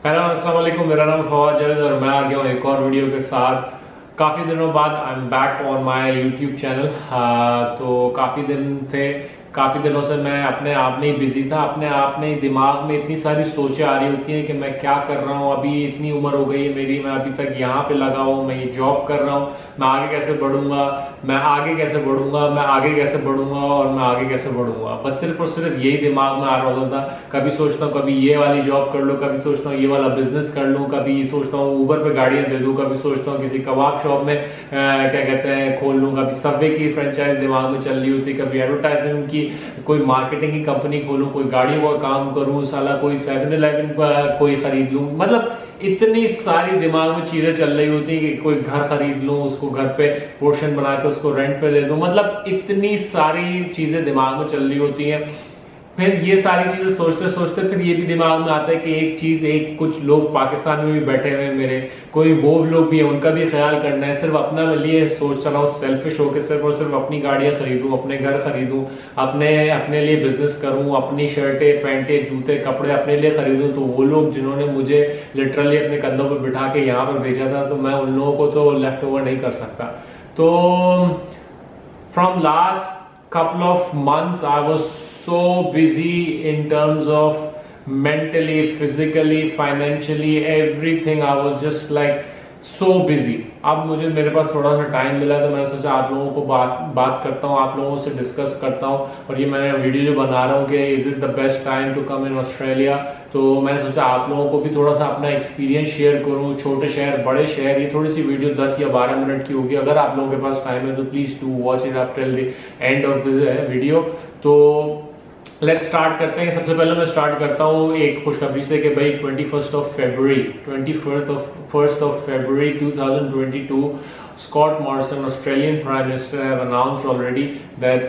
Hello अस्सलाम वालेकुम। मेरा नाम फवाद जावेद और मैं आ गया हूँ एक और वीडियो के साथ। काफ़ी दिनों बाद I am back on my YouTube channel. तो काफ़ी दिनों से मैं अपने आप में ही बिजी था। अपने आप में ही दिमाग में इतनी सारी सोचें आ रही होती हैं कि मैं क्या कर रहा हूँ। अभी इतनी उम्र हो गई है मेरी, मैं अभी तक यहाँ पे लगा हूँ, मैं ये जॉब कर रहा हूँ, मैं आगे कैसे बढ़ूंगा, मैं आगे कैसे बढ़ूंगा, मैं आगे कैसे बढ़ूंगा और मैं आगे कैसे बढ़ूंगा। बस सिर्फ और सिर्फ यही दिमाग में आ रहा होता था। कभी सोचता हूँ कभी ये वाली जॉब कर लूँ, कभी सोचता हूँ ये वाला बिजनेस कर लूँ, कभी सोचता हूँ ऊबर पे गाड़ियां दे दूँ, कभी सोचता हूँ किसी कबाब शॉप में क्या कहते हैं खोल लूँ, कभी सबवे की फ्रेंचाइज दिमाग में चल रही होती, कभी एडवर्टाइजिंग की कोई मार्केटिंग की कंपनी खोलूँ, कोई गाड़ियों का काम करूँ, साला कोई 7-Eleven कोई खरीद लूँ। मतलब इतनी सारी दिमाग में चीजें चल रही होती कि कोई घर खरीद लूं, उसको घर पे पोर्शन बना के उसको रेंट पे दे दूं। मतलब इतनी सारी चीजें दिमाग में चल रही होती हैं। फिर ये सारी चीजें सोचते सोचते फिर ये भी दिमाग में आता है कि एक चीज, एक कुछ लोग पाकिस्तान में भी बैठे हुए हैं मेरे, कोई वो लोग भी है, उनका भी ख्याल करना है। सिर्फ अपना लिए सोच रहा हूँ सेल्फिश होकर, सिर्फ और सिर्फ अपनी गाड़ियां खरीदूं, अपने घर खरीदूं, अपने अपने लिए बिजनेस करूं, अपनी शर्टें पैंटें जूते कपड़े अपने लिए खरीदूं। तो वो लोग जिन्होंने मुझे लिटरली अपने कंधों पर बिठा के यहाँ पर भेजा था, तो मैं उन लोगों को तो लेफ्ट ओवर नहीं कर सकता। तो from last couple of months I was so busy in terms of mentally, physically, financially, everything. I was just like so busy. अब मुझे मेरे पास थोड़ा सा टाइम मिला तो मैंने सोचा आप लोगों को बात करता हूँ, आप लोगों से डिस्कस करता हूँ। और ये मैंने वीडियो जो बना रहा हूँ कि is it the best time to come in Australia, तो मैंने सोचा आप लोगों को भी थोड़ा सा अपना एक्सपीरियंस शेयर करूँ। छोटे शहर बड़े शहर, ये थोड़ी सी वीडियो 10 या 12 मिनट की होगी। अगर आप लोगों के पास टाइम है तो please do watch it up till the end of this video. तो लेट्स स्टार्ट करते हैं। सबसे पहले मैं स्टार्ट करता हूँ एक खुशखबरी से कि भाई 21st of February 2022, Scott Morrison, Australian Prime Minister, have announced already that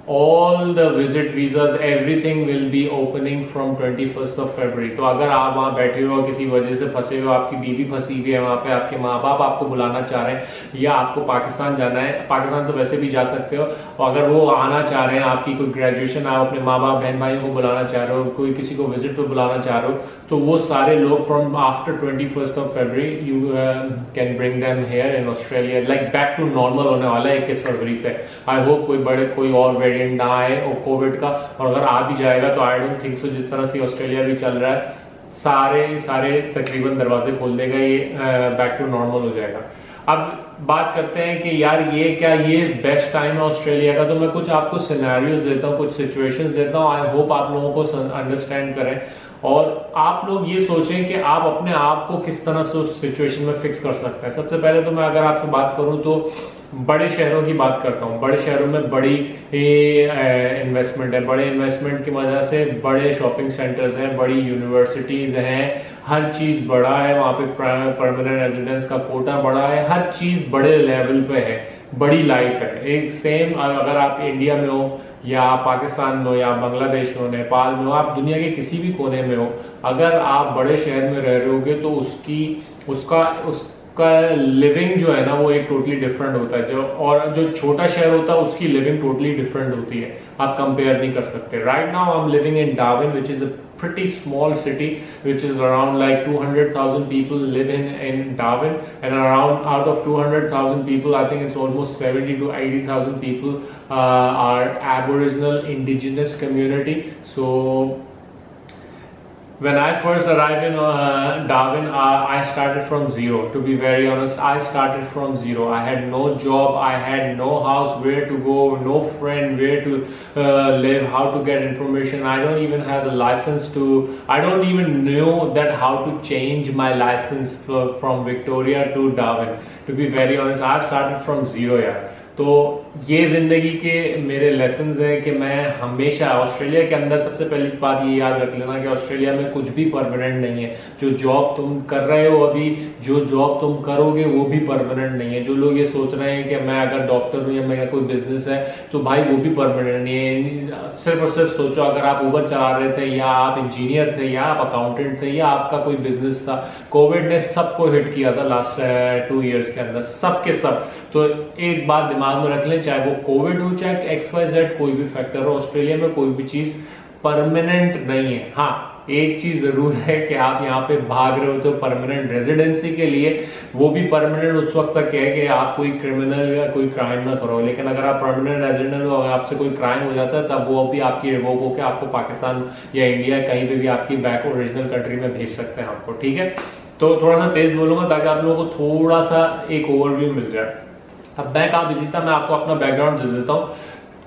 all the visit visas, everything will be opening from 21st of February। तो अगर आप वहाँ बैठे हो और किसी वजह से फंसे हो, आपकी बीवी फंसी हुई है वहाँ पे, आपके माँ बाप आपको बुलाना चाह रहे हैं या आपको पाकिस्तान जाना है, पाकिस्तान तो वैसे भी जा सकते हो, और अगर वो आना चाह रहे हैं, आपकी कोई ग्रेजुएशन, आप अपने माँ बाप बहन भाइयों को बुलाना चाह रहे हो, कोई किसी को विजिट पे बुलाना चाह रहे हो, तो वो सारे लोग from after 21st of February you can bring them here in Australia. Like back to normal होने वाला है 21 फरवरी से। आई होप कोई और वेरिएंट ना आए और कोविड का, और अगर आ भी जाएगा तो आई डोंट थिंक सो। जिस तरह से ऑस्ट्रेलिया भी चल रहा है, सारे तकरीबन दरवाजे खोल देगा, ये बैक टू नॉर्मल हो जाएगा। अब बात करते हैं कि यार ये बेस्ट टाइम है ऑस्ट्रेलिया का। तो मैं कुछ आपको सिनेरियोज देता हूँ, कुछ सिचुएशंस देता हूँ। आई होप आप लोगों को अंडरस्टैंड करें और आप लोग ये सोचें कि आप अपने आप को किस तरह से उस सिचुएशन में फिक्स कर सकते हैं। सबसे पहले तो मैं अगर आपसे बात करूं तो बड़े शहरों की बात करता हूं। बड़े शहरों में बड़ी इन्वेस्टमेंट है, बड़े इन्वेस्टमेंट की वजह से बड़े शॉपिंग सेंटर्स हैं, बड़ी यूनिवर्सिटीज हैं, हर चीज बड़ा है वहां पे। परमानेंट रेजिडेंस का कोटा बड़ा है, हर चीज बड़े लेवल पे है, बड़ी लाइफ है। एक सेम अगर आप इंडिया में हो या पाकिस्तान में हो या बांग्लादेश में हो, नेपाल में हो, आप दुनिया के किसी भी कोने में हो, अगर आप बड़े शहर में रह रहे होगे तो उसका लिविंग जो है ना वो एक टोटली डिफरेंट होता है। जो छोटा शहर होता है उसकी लिविंग टोटली डिफरेंट होती है, आप कंपेयर नहीं कर सकते। Right now I M living in Darwin which is pretty small city which is around like 200,000 people live in Darwin, and around out of 200,000 people I think it's almost 70 to 80,000 people are Aboriginal indigenous community. So when I first arrived in Darwin, I started from zero. To be very honest, I started from zero. I had no job, I had no house where to go, no friend where to live, how to get information. I don't even have the license to. I don't even know that how to change my license from Victoria to Darwin. To be very honest, I started from zero. Yeah. तो ये जिंदगी के मेरे lessons हैं कि मैं हमेशा Australia के अंदर, सबसे पहली बात ये याद रख लेना कि ऑस्ट्रेलिया में कुछ भी परमानेंट नहीं है। जो जॉब तुम कर रहे हो अभी, जो जॉब तुम करोगे वो भी परमानेंट नहीं है। जो लोग ये सोच रहे हैं कि मैं अगर डॉक्टर हूँ या मेरा कोई बिजनेस है तो भाई वो भी परमानेंट नहीं है। सिर्फ और सिर्फ सोचो, अगर आप उबर चला रहे थे या आप इंजीनियर थे या आप अकाउंटेंट थे या आपका कोई बिजनेस था, कोविड ने सबको हिट किया था लास्ट 2 इयर्स के अंदर, सबके सब। तो एक बात दिमाग में रख लें, चाहे वो कोविड हो चाहे XYZ कोई भी फैक्टर हो, ऑस्ट्रेलिया में कोई भी चीज परमानेंट नहीं है। हाँ, एक चीज जरूर है कि आप यहाँ पे भाग रहे हो तो परमानेंट रेजिडेंसी के लिए, वो भी परमानेंट उस वक्त तक है कि आप कोई क्रिमिनल या कोई क्राइम ना करो। लेकिन अगर आप परमानेंट रेजिडेंट हो और आपसे कोई क्राइम हो जाता है तब वो भी आपकी रिवोक होकर आपको पाकिस्तान या इंडिया कहीं पे भी आपकी बैक ओरिजिनल कंट्री में भेज सकते हैं आपको, ठीक है। तो थोड़ा सा तेज बोलूंगा ताकि आप लोगों को थोड़ा सा एक ओवरव्यू मिल जाए। अब मैं कहाँ बिजी था, मैं आपको अपना बैकग्राउंड दे देता हूँ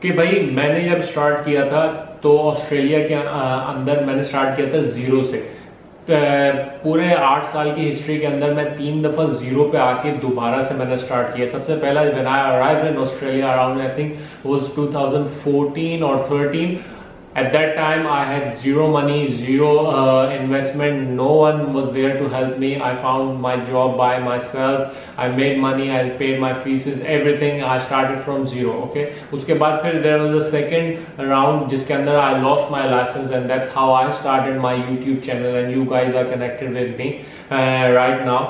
कि भाई मैंने जब स्टार्ट किया था तो ऑस्ट्रेलिया के अंदर मैंने स्टार्ट किया था जीरो से। पूरे 8 साल की हिस्ट्री के अंदर मैं 3 दफा जीरो पे आके दोबारा से मैंने स्टार्ट किया। सबसे पहला when I arrived in Australia around I think was 2014 और 13। At that time, I had zero money, zero investment. No one was there to help me. I found my job by myself. I made money. I paid my fees, everything. I started from zero. Okay. उसके बाद फिर there was a second round जिसके अंदर I lost my license, and that's how I started my YouTube channel. And you guys are connected with me right now.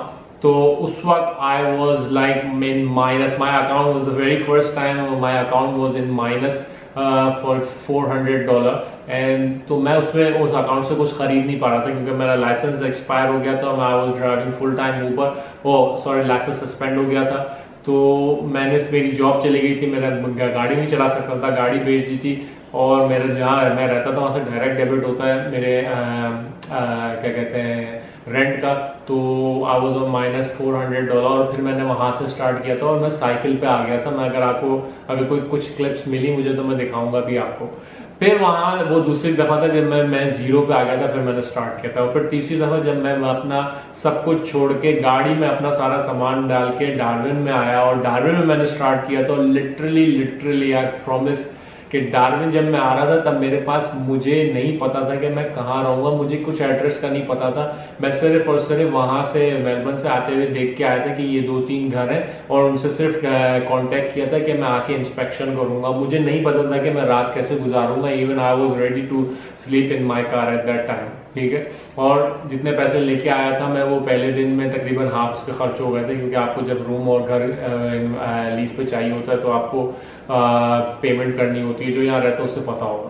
तो उस वक्त I was like in minus. My account was the very first time my account was in minus. For $400 and तो मैं उसमें उस account से कुछ खरीद नहीं पा रहा था क्योंकि मेरा लाइसेंस एक्सपायर हो गया था। मैं I was driving full time Uber, sorry licence suspend हो गया था। तो मैंने मेरी जॉब चली गई थी, मेरा गाड़ी नहीं चला सकता था, गाड़ी बेच दी थी। और मेरा जहाँ मैं रहता था वहाँ से डायरेक्ट डेबिट होता है मेरे क्या कहते हैं रेंट का। तो आई वाज ऑन माइनस $400 और फिर मैंने वहां से स्टार्ट किया था और मैं साइकिल पे आ गया था। मैं अगर कोई कुछ क्लिप्स मिली मुझे तो मैं दिखाऊंगा भी आपको। फिर वहां वो दूसरी दफा था जब मैं जीरो पे आ गया था, फिर मैंने स्टार्ट किया था। और फिर तीसरी दफा जब मैं अपना सब कुछ छोड़ के गाड़ी में अपना सारा सामान डाल के डार्विन में आया और डार्विन में मैंने स्टार्ट किया। तो लिटरली आई प्रॉमिस कि डार्विन जब मैं आ रहा था तब मेरे पास मुझे नहीं पता था कि मैं कहाँ रहूंगा, मुझे कुछ एड्रेस का नहीं पता था। मैं सिर्फ और सिर्फ वहां से मेलबर्न से आते हुए देख के आया था कि ये 2-3 घर हैं और उनसे सिर्फ कांटेक्ट किया था कि मैं आके इंस्पेक्शन करूंगा। मुझे नहीं पता था कि मैं रात कैसे गुजारूंगा। Even I was ready to sleep in my car at that time, ठीक है। और जितने पैसे लेके आया था मैं वो पहले दिन में तकरीबन हाफ उसके खर्च हो गए थे क्योंकि आपको जब रूम और घर लीज पे चाहिए होता है तो आपको पेमेंट करनी होती है, जो यहाँ रहता है उससे पता होगा।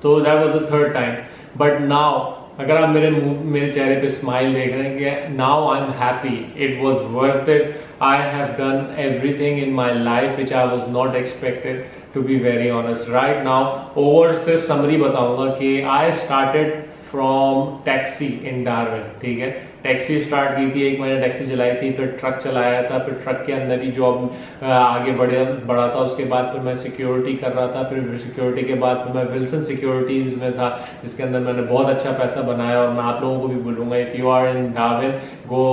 तो that was the third time. But now अगर आप मेरे चेहरे पे स्माइल देख रहे हैं कि now I am happy, it was worth it, I have done everything in my life which I was not expected to be very honest right now. Over सिर्फ समरी बताऊंगा कि I started from taxi in Darwin, ठीक है। Taxi start की थी, 1 महीने taxi चलाई थी, फिर ट्रक चलाया था, फिर ट्रक के अंदर ही जॉब आगे बढ़ा था। उसके बाद फिर मैं सिक्योरिटी कर रहा था, फिर सिक्योरिटी के बाद फिर मैं विल्सन सिक्योरिटीज में था जिसके अंदर मैंने बहुत अच्छा पैसा बनाया। और मैं आप लोगों को भी बोलूंगा if you are in Darwin go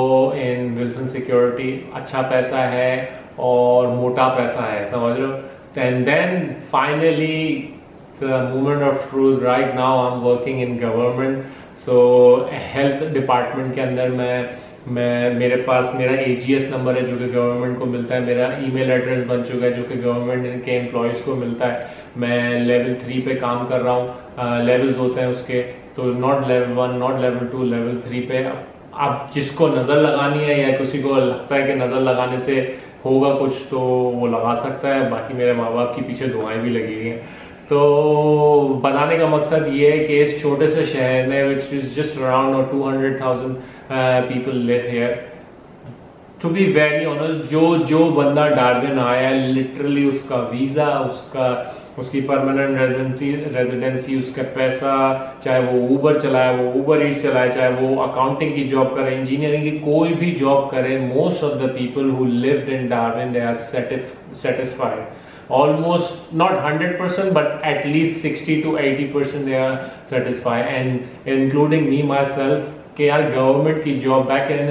in Wilson security, अच्छा पैसा है और मोटा पैसा है, समझ लो। And then finally the moment of truth right now I'm working in government, so health department के अंदर मैं मेरे पास मेरा AGS नंबर है जो कि गवर्नमेंट को मिलता है, मेरा ईमेल एड्रेस बन चुका है जो कि गवर्नमेंट के एम्प्लॉयज को मिलता है। मैं लेवल 3 पे काम कर रहा हूँ, लेवल्स होते हैं उसके, तो not level 1 not level 2 level 3 पे। अब जिसको नजर लगानी है या किसी को लगता है कि नजर लगाने से होगा कुछ तो वो लगा सकता है, बाकी मेरे माँ बाप की पीछे दुआएं भी लगी हुई हैं। तो बताने का मकसद ये है कि इस छोटे से शहर में which is just around 200,000 people live here, to be very honest जो बंदा डार्विन आया लिटरली उसका वीजा, उसकी परमानेंट रेजिडेंसी, उसका पैसा, चाहे वो ऊबर चलाए, वो ऊबर ईट्स चलाए, चाहे वो अकाउंटिंग की जॉब करे, इंजीनियरिंग की कोई भी जॉब करे, most of the people who lived in Darwin they are satisfied. Almost not 100% but at least 60 to 80% they are satisfied, and including me myself कि यार गवर्नमेंट की जॉब बैक इन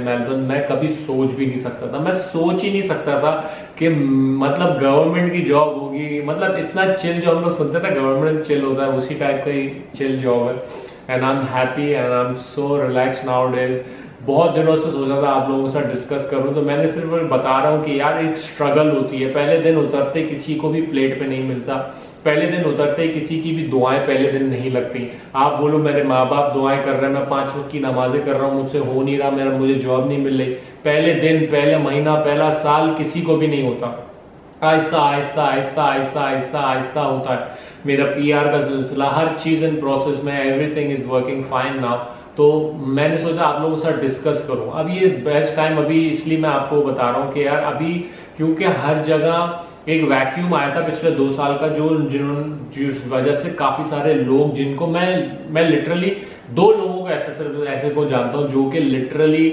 मेलबर्न मैं कभी सोच भी नहीं सकता था। मैं सोच ही नहीं सकता था कि मतलब गवर्नमेंट की जॉब होगी, मतलब इतना चिल जो हम लोग सुनते थे गवर्नमेंट चिल होता है उसी टाइप का ही चिल जॉब है। And I am happy and I am so relax now days. बहुत दिनों से सोचा था आप लोगों के साथ डिस्कस करूं, तो मैंने सिर्फ बता रहा हूं कि यार एक स्ट्रगल होती है। पहले दिन उतरते किसी को भी प्लेट पे नहीं मिलता, पहले दिन उतरते किसी की भी दुआएं पहले दिन नहीं लगती। आप बोलो मेरे माँ बाप दुआएं कर रहे हैं, मैं 5 वक्त की नमाजें कर रहा हूँ, मुझसे हो नहीं रहा, मुझे जॉब नहीं मिल रही, पहले दिन, पहले महीना, पहला साल किसी को भी नहीं होता। आहिस्ता आहिस्ता आहिस्ता आहिस्ता आहिस्ता आहिस्ता होता है मेरा पीआर का सिलसिला, हर चीज इन प्रोसेस में, everything is working fine now. तो मैंने सोचा आप लोगों के साथ डिस्कस करूं। अब ये बेस्ट टाइम अभी इसलिए मैं आपको बता रहा हूं कि यार अभी क्योंकि हर जगह एक वैक्यूम आया था पिछले 2 साल का, जो जिन्होंने जिस वजह से काफी सारे लोग, जिनको मैं लिटरली 2 लोगों को ऐसे सिर्फ ऐसे को जानता हूं जो कि लिटरली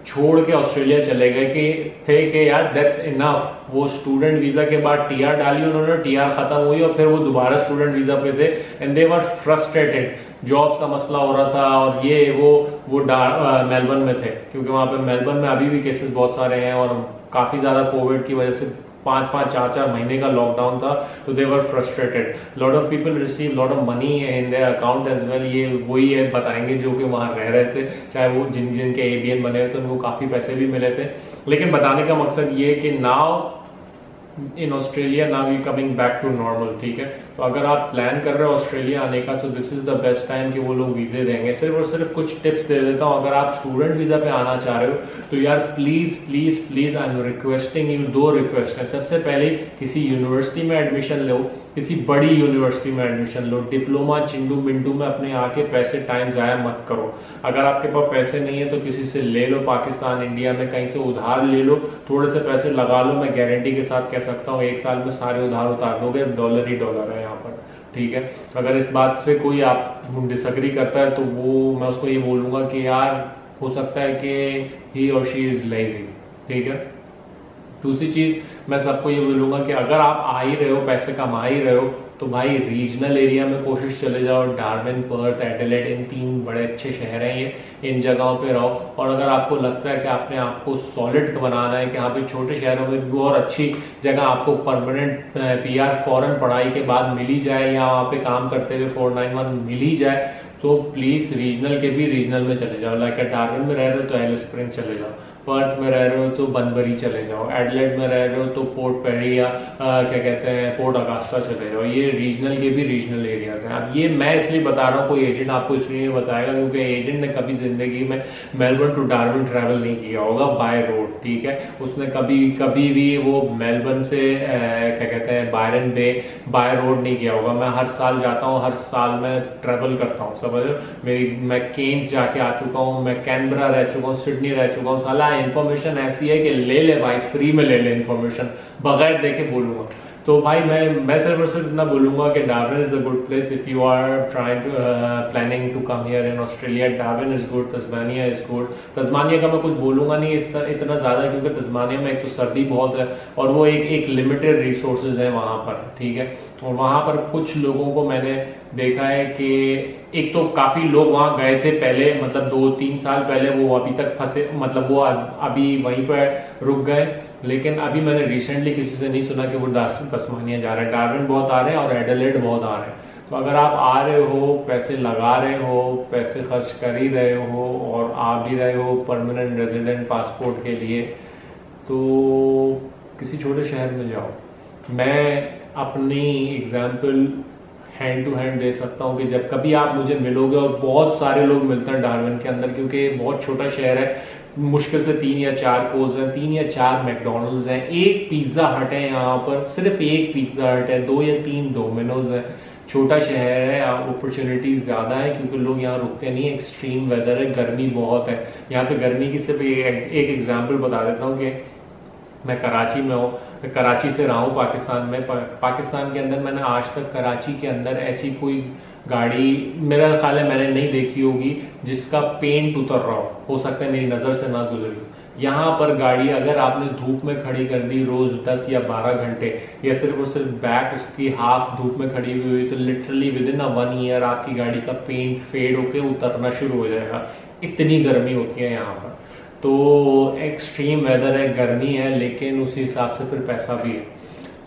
छोड़ के ऑस्ट्रेलिया चले गए कि थे कि यार दैट्स इनफ। वो स्टूडेंट वीजा के बाद टीआर डाली उन्होंने, टीआर खत्म हुई और फिर वो दोबारा स्टूडेंट वीजा पे थे and they were frustrated. Jobs का मसला हो रहा था और ये वो मेलबर्न में थे, क्योंकि वहां पे मेलबर्न में अभी भी केसेस बहुत सारे हैं और काफी ज्यादा कोविड की वजह से 5-5 4-4 महीने का लॉकडाउन था। तो they were frustrated, lot of people receive lot of money in their account as well. ये वही है बताएंगे जो कि वहां रह रहे थे, चाहे वो जिनके एबीएन बने हुए थे उनको काफी पैसे भी मिले थे। लेकिन बताने का मकसद ये कि now in Australia now you coming back to normal, ठीक है। तो अगर आप प्लान कर रहे हो ऑस्ट्रेलिया आने का, so this is the best time कि वो लोग वीजे देंगे। सिर्फ और सिर्फ कुछ टिप्स दे देता हूं। अगर आप स्टूडेंट वीजा पे आना चाह रहे हो तो यार please please please I am requesting you, 2 request है। सबसे पहले किसी यूनिवर्सिटी में एडमिशन लो, किसी बड़ी यूनिवर्सिटी में एडमिशन लो। डिप्लोमा चिंडू मिंडू में अपने आके पैसे टाइम जाया मत करो। अगर आपके पास पैसे नहीं है तो किसी से ले लो, पाकिस्तान इंडिया में कहीं से उधार ले लो, थोड़े से पैसे लगा लो। मैं गारंटी के साथ कह सकता हूँ 1 साल में सारे उधार उतार दोगे। डॉलर ही डॉलर है यहाँ पर, ठीक है। अगर इस बात से कोई आप डिसएग्री करता है तो वो मैं उसको ये बोलूंगा कि यार हो सकता है कि ही और शी इज लेजी, ठीक है। दूसरी चीज मैं सबको ये बोलूंगा कि अगर आप आ ही रहे हो, पैसे कमा ही रहे हो, तो भाई रीजनल एरिया में कोशिश चले जाओ। डार्विन, पर्थ, एडिलेड, इन 3 बड़े अच्छे शहर हैं ये, इन जगहों पे रहो। और अगर आपको लगता है कि आपने आपको सॉलिड बनाना है कि यहाँ पे छोटे शहरों में भी और अच्छी जगह आपको परमानेंट पीआर फॉरेन पढ़ाई के बाद मिली जाए या वहाँ पे काम करते हुए 491 मिली जाए, तो प्लीज रीजनल के भी रीजनल में चले जाओ। लाइक डार्विन में रह रहे हो तो एलिस स्प्रिंग चले जाओ, पर्थ में रह रहे हो तो बनबरी चले जाओ, एडलेड में रह रहे हो तो पोर्ट पेरी या क्या कहते हैं पोर्ट अगास्टा चले जाओ। ये रीजनल के भी रीजनल एरियाज हैं। अब ये मैं इसलिए बता रहा हूँ, कोई एजेंट आपको इसलिए नहीं बताएगा क्योंकि एजेंट ने कभी जिंदगी में मेलबर्न टू डार्विन ट्रैवल नहीं किया होगा बाय रोड, ठीक है। उसने कभी भी वो मेलबर्न से क्या कहते हैं बायरन बे बाय रोड नहीं किया होगा। मैं हर साल जाता हूँ, हर साल मैं ट्रेवल करता हूँ, समझ लो। मैं केन्स जाके आ चुका हूँ, मैं कैनबरा रह चुका हूँ, सिडनी रह चुका हूँ। साला इन्फॉर्मेशन ऐसी है कि ले ले भाई, फ्री में ले ले इन्फॉर्मेशन, बगैर देखे बोलूंगा। तो भाई मैं सिर्फ और सिर्फ इतना बोलूंगा कि Darwin is a good place if you are trying to planning to come here in Australia. Darwin is good, Tasmania is good. Tasmania का मैं कुछ बोलूंगा नहीं इतना ज्यादा, क्योंकि तस्मानिया में एक तो सर्दी बहुत है और वो एक लिमिटेड रिसोर्सेज है वहां पर, ठीक है। और वहां पर कुछ लोगों को मैंने देखा है कि एक तो काफी लोग वहां गए थे पहले, मतलब 2-3 साल पहले, वो अभी तक फंसे, मतलब वो अभी वहीं पर रुक गए। लेकिन अभी मैंने रिसेंटली किसी से नहीं सुना कि वो तस्मानिया जा रहे हैं। डार्विन बहुत आ रहे हैं और एडिलेड बहुत आ रहे हैं। तो अगर आप आ रहे हो, पैसे लगा रहे हो, पैसे खर्च कर ही रहे हो और आ भी रहे हो परमानेंट रेजिडेंट पासपोर्ट के लिए, तो किसी छोटे शहर में जाओ। मैं अपनी एग्जाम्पल हैंड टू हैंड दे सकता हूँ कि जब कभी आप मुझे मिलोगे, और बहुत सारे लोग मिलते हैं डार्विन के अंदर क्योंकि बहुत छोटा शहर है, मुश्किल से 3 या 4 कोल्स हैं, 3 या 4 मैकडोनल्ड्स हैं, 1 पिज्जा हट है यहाँ पर, सिर्फ 1 पिज्जा हट है, 2 या 3 डोमिनोज है। छोटा शहर है, अपॉर्चुनिटीज ज्यादा है क्योंकि लोग यहाँ रुकते नहीं। एक्सट्रीम वेदर है, गर्मी बहुत है यहाँ पे। गर्मी की सिर्फ एक एग्जाम्पल बता देता हूँ कि मैं कराची में हूँ, मैं कराची से रहा हूँ पाकिस्तान में। पाकिस्तान के अंदर मैंने आज तक कराची के अंदर ऐसी कोई गाड़ी, मेरा ख्याल है मैंने नहीं देखी होगी जिसका पेंट उतर रहा हो सकता है मेरी नजर से ना गुजरी। यहाँ पर गाड़ी अगर आपने धूप में खड़ी कर दी रोज 10 या 12 घंटे, या सिर्फ और सिर्फ बैक उसकी हाफ धूप में खड़ी हुई हुई, तो लिटरली विद इन 1 ईयर आपकी गाड़ी का पेंट फेड होके उतरना शुरू हो जाएगा। इतनी गर्मी होती है यहाँ पर। तो एक्सट्रीम वेदर है, गर्मी है, लेकिन उसी हिसाब से फिर पैसा भी है।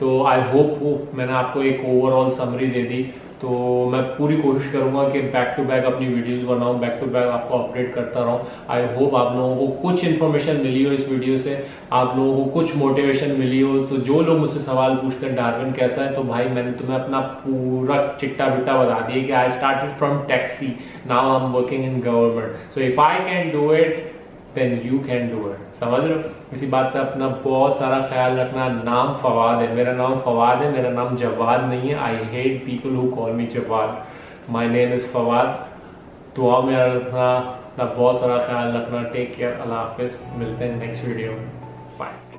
तो आई होप मैंने आपको एक ओवरऑल समरी दे दी। तो मैं पूरी कोशिश करूंगा कि बैक टू बैक अपनी वीडियोस बनाऊं, बैक टू बैक आपको अपडेट करता रहूं। आई होप आप लोगों को कुछ इन्फॉर्मेशन मिली हो इस वीडियो से, आप लोगों को कुछ मोटिवेशन मिली हो। तो जो लोग मुझसे सवाल पूछते हैं डार्विन कैसा है, तो भाई मैंने तुम्हें अपना पूरा चिट्टा बिट्टा बता दिया कि I started from taxi, now I am working in government. So if I can do it, then you can do it. समझ रहे हो? इसी बात पे अपना बहुत सारा ख्याल रखना। नाम फवाद है, मेरा नाम फवाद है, मेरा नाम जवाद नहीं है। I hate people who call me Jawad. My name is Fawad. दुआ में रखना, बहुत सारा ख्याल रखना। टेक केयर, अल्लाह हाफिज। मिलते हैं नेक्स्ट वीडियो में। बाय।